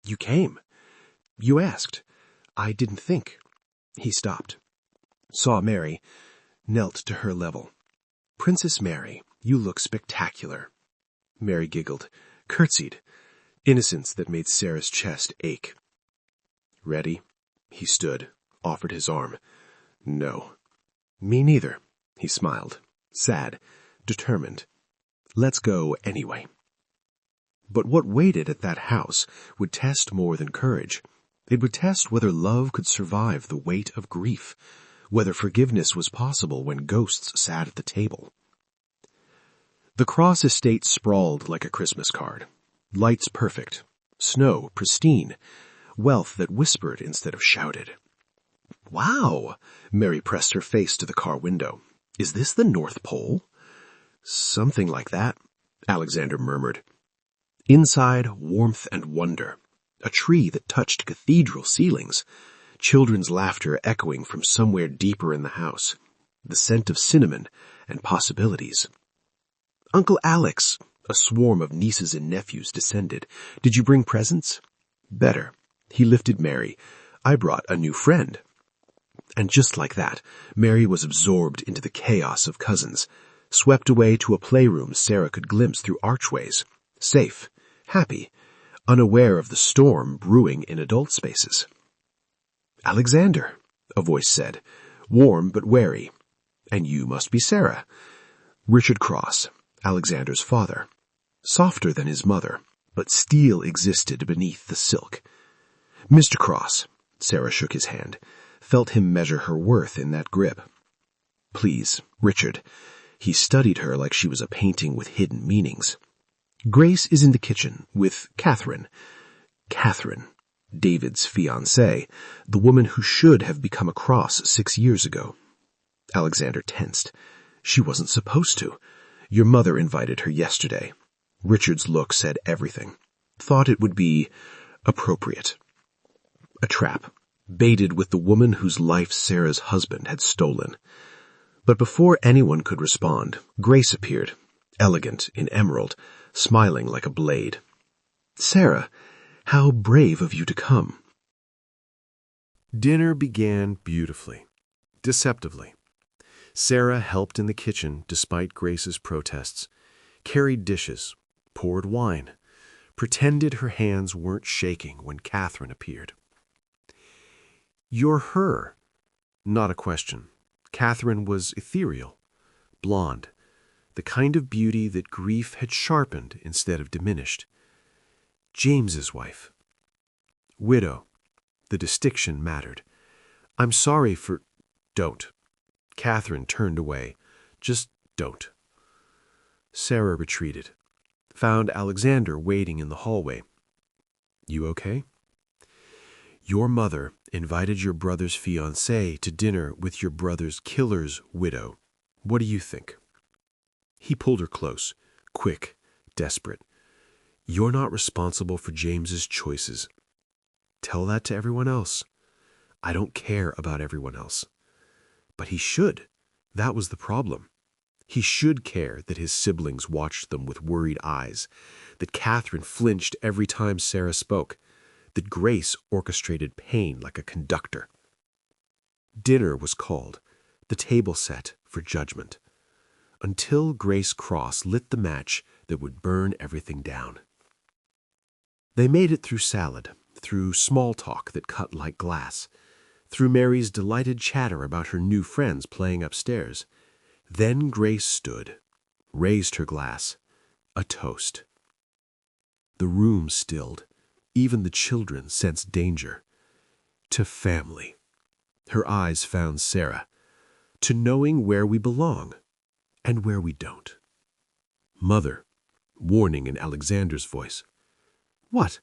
"You came. You asked. I didn't think." He stopped. Saw Mary, knelt to her level. "Princess Mary, you look spectacular." Mary giggled, curtsied, innocence that made Sarah's chest ache. "Ready?" He stood, offered his arm. "No." "Me neither." He smiled, sad, determined. "Let's go anyway." But what waited at that house would test more than courage. It would test whether love could survive the weight of grief, whether forgiveness was possible when ghosts sat at the table. The Cross estate sprawled like a Christmas card. Lights perfect, snow pristine, wealth that whispered instead of shouted. "Wow!" Mary pressed her face to the car window. "Is this the North Pole?" "Something like that," Alexander murmured. Inside, warmth and wonder. A tree that touched cathedral ceilings. Children's laughter echoing from somewhere deeper in the house. The scent of cinnamon and possibilities. "Uncle Alex," a swarm of nieces and nephews descended. "Did you bring presents?" "Better." He lifted Mary. "I brought a new friend." And just like that, Mary was absorbed into the chaos of cousins, swept away to a playroom Sarah could glimpse through archways, safe, happy, unaware of the storm brewing in adult spaces. "Alexander," a voice said, warm but wary. "And you must be Sarah." Richard Cross, Alexander's father. Softer than his mother, but steel existed beneath the silk. "Mr. Cross," Sarah shook his hand, felt him measure her worth in that grip. "Please, Richard." He studied her like she was a painting with hidden meanings. "Grace is in the kitchen with Catherine." Catherine, David's fiancée, the woman who should have become a Cross 6 years ago. Alexander tensed. "She wasn't supposed to. Your mother invited her yesterday." Richard's look said everything. Thought it would be appropriate. A trap, baited with the woman whose life Sarah's husband had stolen. But before anyone could respond, Grace appeared, elegant in emerald, smiling like a blade. "Sarah, how brave of you to come." Dinner began beautifully, deceptively. Sarah helped in the kitchen despite Grace's protests, carried dishes, poured wine, pretended her hands weren't shaking when Catherine appeared. "You're her." Not a question. Catherine was ethereal, blonde, the kind of beauty that grief had sharpened instead of diminished. James's wife. Widow. The distinction mattered. "I'm sorry for—" "Don't." Catherine turned away. "Just don't." Sarah retreated, found Alexander waiting in the hallway. "You okay?" "Your mother invited your brother's fiancée to dinner with your brother's killer's widow. What do you think?" He pulled her close, quick, desperate. "You're not responsible for James's choices. Tell that to everyone else." "I don't care about everyone else." But he should. That was the problem. He should care that his siblings watched them with worried eyes, that Catherine flinched every time Sarah spoke, that Grace orchestrated pain like a conductor. Dinner was called, the table set for judgment, until Grace Cross lit the match that would burn everything down. They made it through salad, through small talk that cut like glass, through Mary's delighted chatter about her new friends playing upstairs. Then Grace stood, raised her glass, a toast. The room stilled. Even the children sensed danger. To family. Her eyes found Sarah. To knowing where we belong and where we don't. "Mother," warning in Alexander's voice. "What?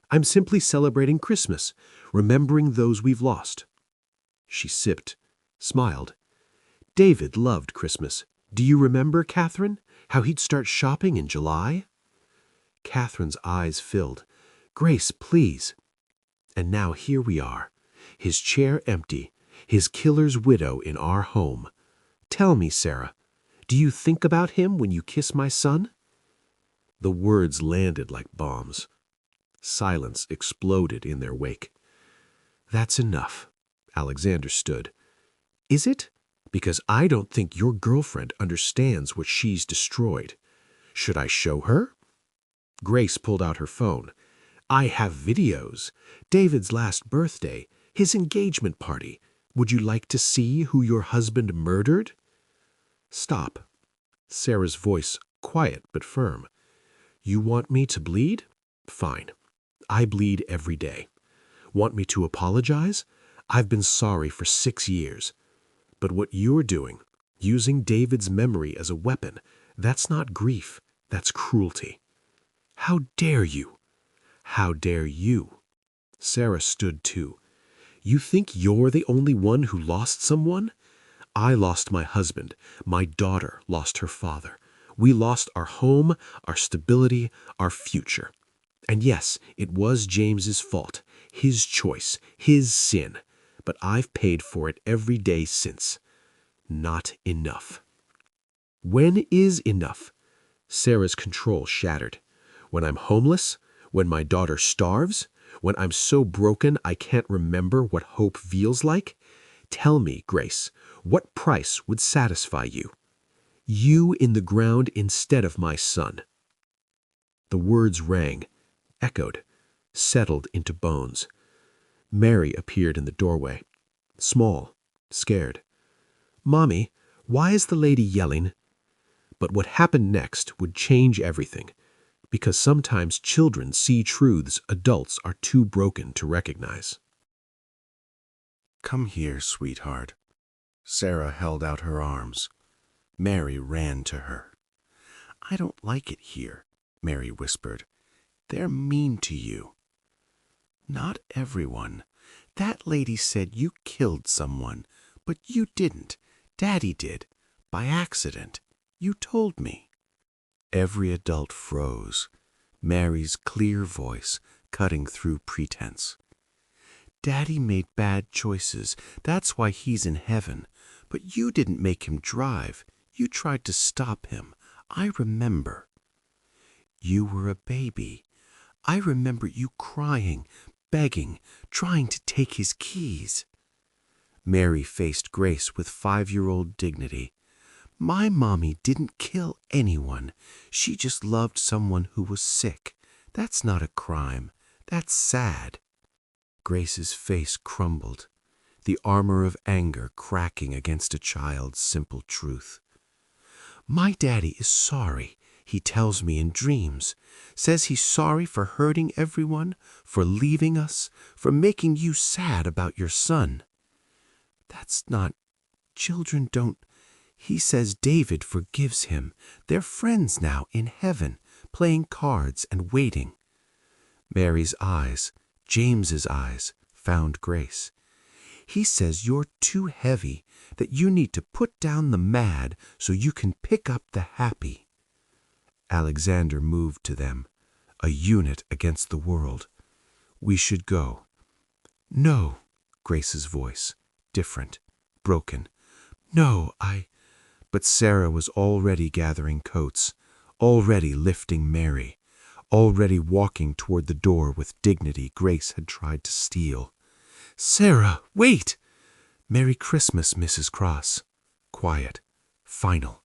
I'm simply celebrating Christmas, remembering those we've lost." She sipped, smiled. "David loved Christmas. Do you remember, Catherine, how he'd start shopping in July?" Catherine's eyes filled. "Grace, please." And now here we are, his chair empty, his killer's widow in our home. "Tell me, Sarah, do you think about him when you kiss my son?" The words landed like bombs. Silence exploded in their wake. "That's enough." Alexander stood. "Is it? Because I don't think your girlfriend understands what she's destroyed. Should I show her?" Grace pulled out her phone. "I have videos. David's last birthday, his engagement party. Would you like to see who your husband murdered?" "Stop." Sarah's voice quiet but firm. "You want me to bleed? Fine. I bleed every day. Want me to apologize? I've been sorry for 6 years. But what you're doing, using David's memory as a weapon, that's not grief, that's cruelty. How dare you? How dare you?" Sarah stood too. "You think you're the only one who lost someone? I lost my husband. My daughter lost her father. We lost our home, our stability, our future. And yes, it was James's fault, his choice, his sin. But I've paid for it every day since. Not enough." "When is enough?" Sarah's control shattered. "When I'm homeless? When my daughter starves? When I'm so broken I can't remember what hope feels like? Tell me, Grace, what price would satisfy you? You in the ground instead of my son." The words rang, echoed, settled into bones. Mary appeared in the doorway, small, scared. "Mommy, why is the lady yelling?" But what happened next would change everything, because sometimes children see truths adults are too broken to recognize. "Come here, sweetheart." Sarah held out her arms. Mary ran to her. "I don't like it here," Mary whispered. "They're mean to you." "Not everyone. That lady said you killed someone, but you didn't. Daddy did. By accident. You told me." Every adult froze, Mary's clear voice cutting through pretense. "Daddy made bad choices. That's why he's in heaven. But you didn't make him drive. You tried to stop him. I remember. You were a baby. I remember you crying, begging, trying to take his keys. Mary faced Grace with 5-year-old dignity. My mommy didn't kill anyone. She just loved someone who was sick. That's not a crime. That's sad. Grace's face crumbled, the armor of anger cracking against a child's simple truth. My daddy is sorry, he tells me in dreams. Says he's sorry for hurting everyone, for leaving us, for making you sad about your son. That's not... Children don't... He says David forgives him. They're friends now in heaven, playing cards and waiting. Mary's eyes, James's eyes, found Grace. He says you're too heavy, that you need to put down the mad so you can pick up the happy. Alexander moved to them, a unit against the world. We should go. No, Grace's voice, different, broken. No, But Sarah was already gathering coats, already lifting Mary, already walking toward the door with dignity Grace had tried to steal. Sarah, wait! Merry Christmas, Mrs. Cross. Quiet. Final.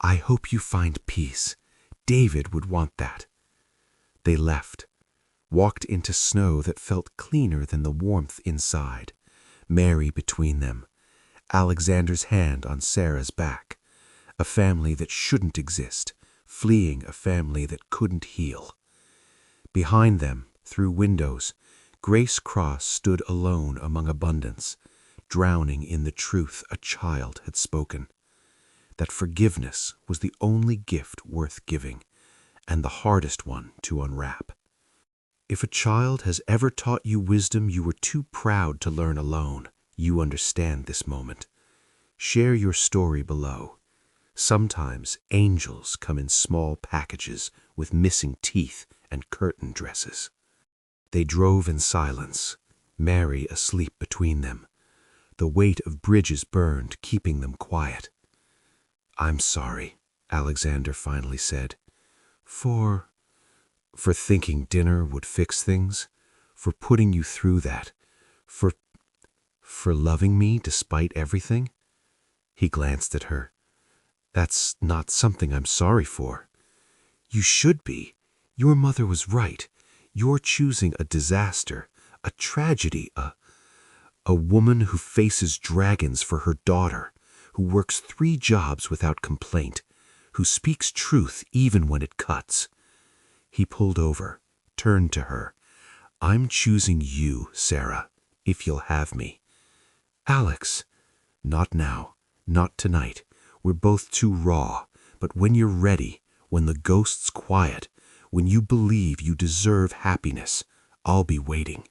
I hope you find peace. David would want that. They left, walked into snow that felt cleaner than the warmth inside, Mary between them, Alexander's hand on Sarah's back. A family that shouldn't exist, fleeing a family that couldn't heal. Behind them, through windows, Grace Cross stood alone among abundance, drowning in the truth a child had spoken. That forgiveness was the only gift worth giving, and the hardest one to unwrap. If a child has ever taught you wisdom you were too proud to learn alone, you understand this moment. Share your story below. Sometimes angels come in small packages with missing teeth and curtain dresses. They drove in silence, Mary asleep between them. The weight of bridges burned, keeping them quiet. I'm sorry, Alexander finally said. For thinking dinner would fix things, for putting you through that, for loving me despite everything. He glanced at her. That's not something I'm sorry for. You should be. Your mother was right. You're choosing a disaster, a tragedy, a woman who faces dragons for her daughter, who works 3 jobs without complaint, who speaks truth even when it cuts. He pulled over, turned to her. I'm choosing you, Sarah, if you'll have me. Alex, not now, not tonight. We're both too raw, but when you're ready, when the ghost's quiet, when you believe you deserve happiness, I'll be waiting.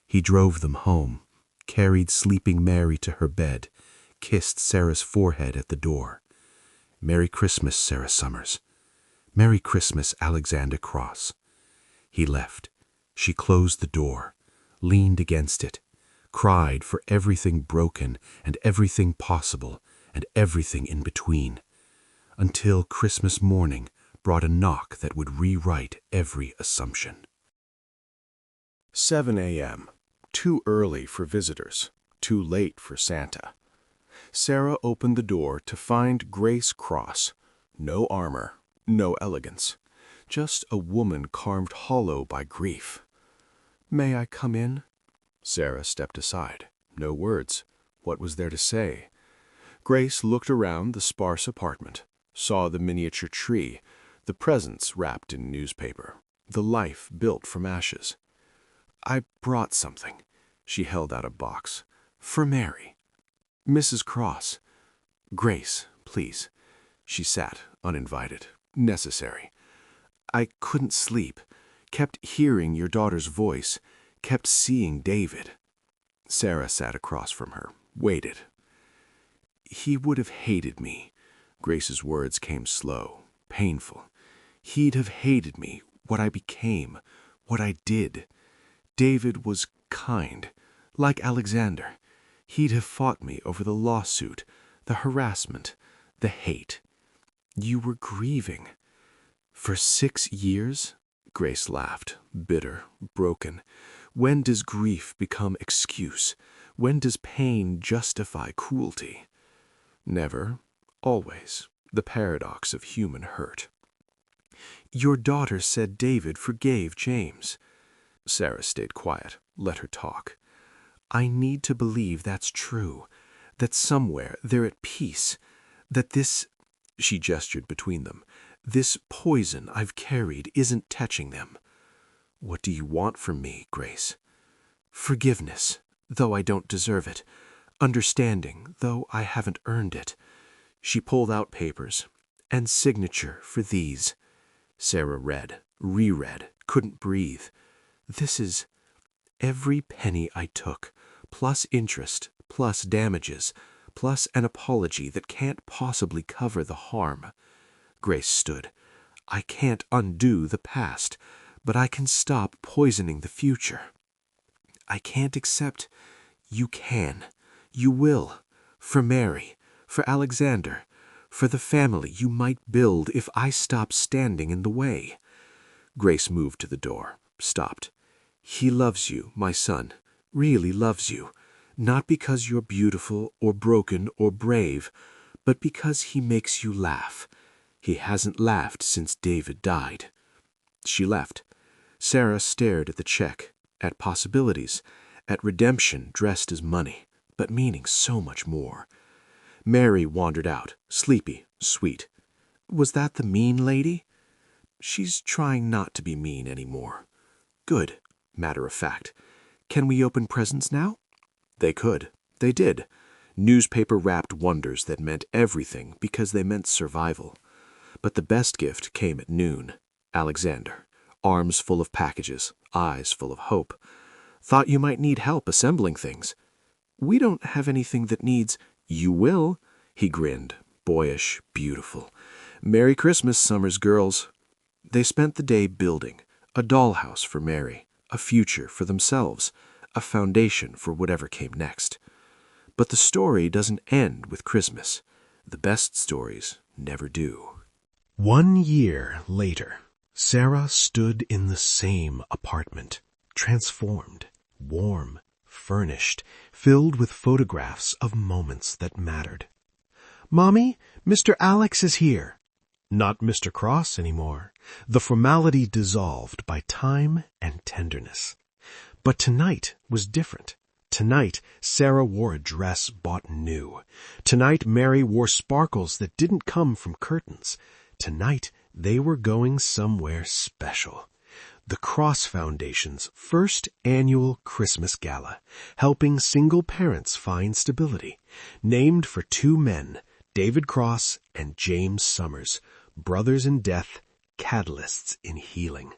He drove them home, carried sleeping Mary to her bed, kissed Sarah's forehead at the door. Merry Christmas, Sarah Summers. Merry Christmas, Alexander Cross. He left. She closed the door, leaned against it, cried for everything broken and everything possible and everything in between, until Christmas morning brought a knock that would rewrite every assumption. 7 a.m. Too early for visitors, too late for Santa. Sarah opened the door to find Grace Cross. No armor, no elegance, just a woman carved hollow by grief. May I come in? Sarah stepped aside. No words. What was there to say? Grace looked around the sparse apartment, saw the miniature tree, the presents wrapped in newspaper, the life built from ashes. I brought something. She held out a box. For Mary. Mrs. Cross. Grace, please. She sat, uninvited. Necessary. I couldn't sleep. Kept hearing your daughter's voice. Kept seeing David. Sarah sat across from her, waited. He would have hated me. Grace's words came slow, painful. He'd have hated me, what I became, what I did. David was kind, like Alexander. He'd have fought me over the lawsuit, the harassment, the hate. You were grieving. For 6 years? Grace laughed, bitter, broken. When does grief become excuse? When does pain justify cruelty? Never, always, the paradox of human hurt. Your daughter said David forgave James. Sarah stayed quiet, let her talk. I need to believe that's true, that somewhere they're at peace, that this, she gestured between them, this poison I've carried isn't touching them. What do you want from me, Grace? Forgiveness, though I don't deserve it. Understanding, though I haven't earned it. She pulled out papers. And signature for these. Sarah read, reread, couldn't breathe. This is every penny I took, plus interest, plus damages, plus an apology that can't possibly cover the harm. Grace stood. I can't undo the past, but I can stop poisoning the future. I can't accept. You can. You will. For Mary, for Alexander, for the family you might build if I stop standing in the way. Grace moved to the door, stopped. He loves you, my son, really loves you, not because you're beautiful or broken or brave, but because he makes you laugh. He hasn't laughed since David died. She left. Sarah stared at the check, at possibilities, at redemption dressed as money, but meaning so much more. Mary wandered out, sleepy, sweet. Was that the mean lady? She's trying not to be mean anymore. Good, matter of fact. Can we open presents now? They could. They did. Newspaper-wrapped wonders that meant everything because they meant survival. But the best gift came at noon. Alexander. Arms full of packages, eyes full of hope. Thought you might need help assembling things. We don't have anything that needs... You will, he grinned, boyish, beautiful. Merry Christmas, Summers girls. They spent the day building, a dollhouse for Mary, a future for themselves, a foundation for whatever came next. But the story doesn't end with Christmas. The best stories never do. 1 year later, Sarah stood in the same apartment, transformed, warm, furnished, filled with photographs of moments that mattered. Mommy, Mr. Alex is here. Not Mr. Cross anymore. The formality dissolved by time and tenderness. But tonight was different. Tonight, Sarah wore a dress bought new. Tonight, Mary wore sparkles that didn't come from curtains. Tonight, they were going somewhere special. The Cross Foundation's first annual Christmas Gala, helping single parents find stability. Named for 2 men, David Cross and James Summers, brothers in death, catalysts in healing.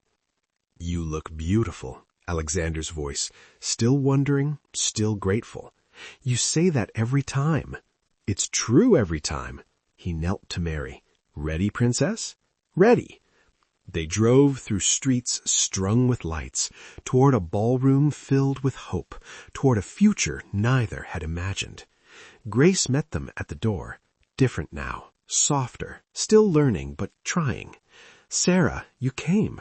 You look beautiful, Alexander's voice, still wondering, still grateful. You say that every time. It's true every time. He knelt to Mary. Ready, princess? Ready. They drove through streets strung with lights, toward a ballroom filled with hope, toward a future neither had imagined. Grace met them at the door, different now, softer, still learning but trying. Sarah, you came.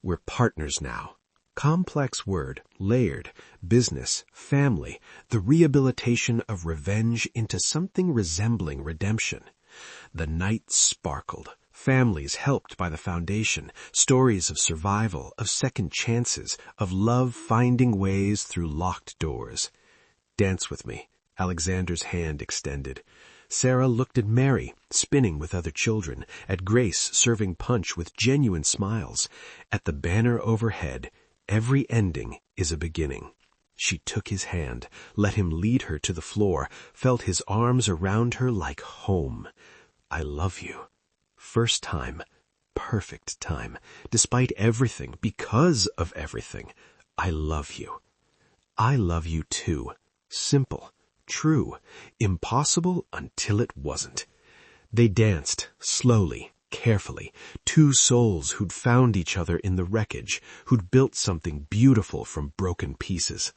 We're partners now. Complex word, layered, business, family, the rehabilitation of revenge into something resembling redemption. The night sparkled. Families helped by the foundation, stories of survival, of second chances, of love finding ways through locked doors. Dance with me, Alexander's hand extended. Sarah looked at Mary, spinning with other children, at Grace serving punch with genuine smiles. At the banner overhead, every ending is a beginning. She took his hand, let him lead her to the floor, felt his arms around her like home. I love you. First time, perfect time, despite everything, because of everything. I love you. I love you too. Simple, true, impossible until it wasn't. They danced, slowly, carefully, 2 souls who'd found each other in the wreckage, who'd built something beautiful from broken pieces.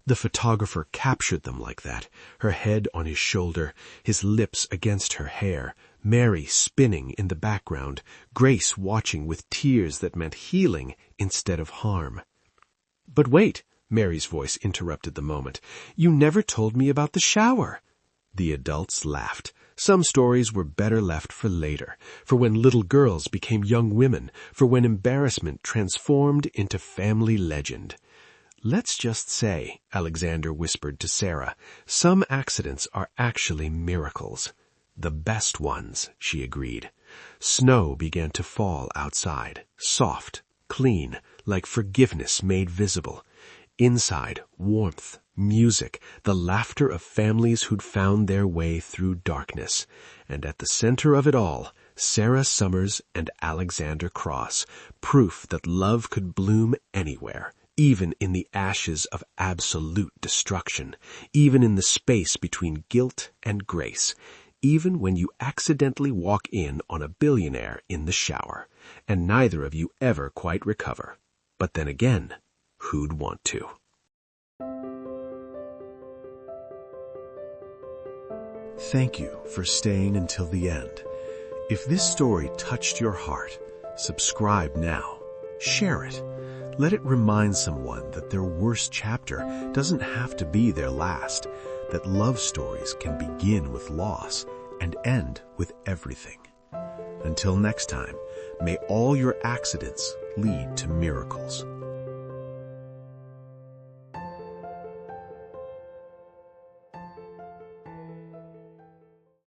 The photographer captured them like that, her head on his shoulder, his lips against her hair, Mary spinning in the background, Grace watching with tears that meant healing instead of harm. "But wait," Mary's voice interrupted the moment. "You never told me about the shower." The adults laughed. Some stories were better left for later, for when little girls became young women, for when embarrassment transformed into family legend. "Let's just say," Alexander whispered to Sarah, "some accidents are actually miracles." "The best ones," she agreed. Snow began to fall outside, soft, clean, like forgiveness made visible. Inside, warmth, music, the laughter of families who'd found their way through darkness. And at the center of it all, Sarah Summers and Alexander Cross, proof that love could bloom anywhere, even in the ashes of absolute destruction, even in the space between guilt and grace, even when you accidentally walk in on a billionaire in the shower, and neither of you ever quite recover. But then again, who'd want to? Thank you for staying until the end. If this story touched your heart, subscribe now. Share it. Let it remind someone that their worst chapter doesn't have to be their last, that love stories can begin with loss and end with everything. Until next time, may all your accidents lead to miracles.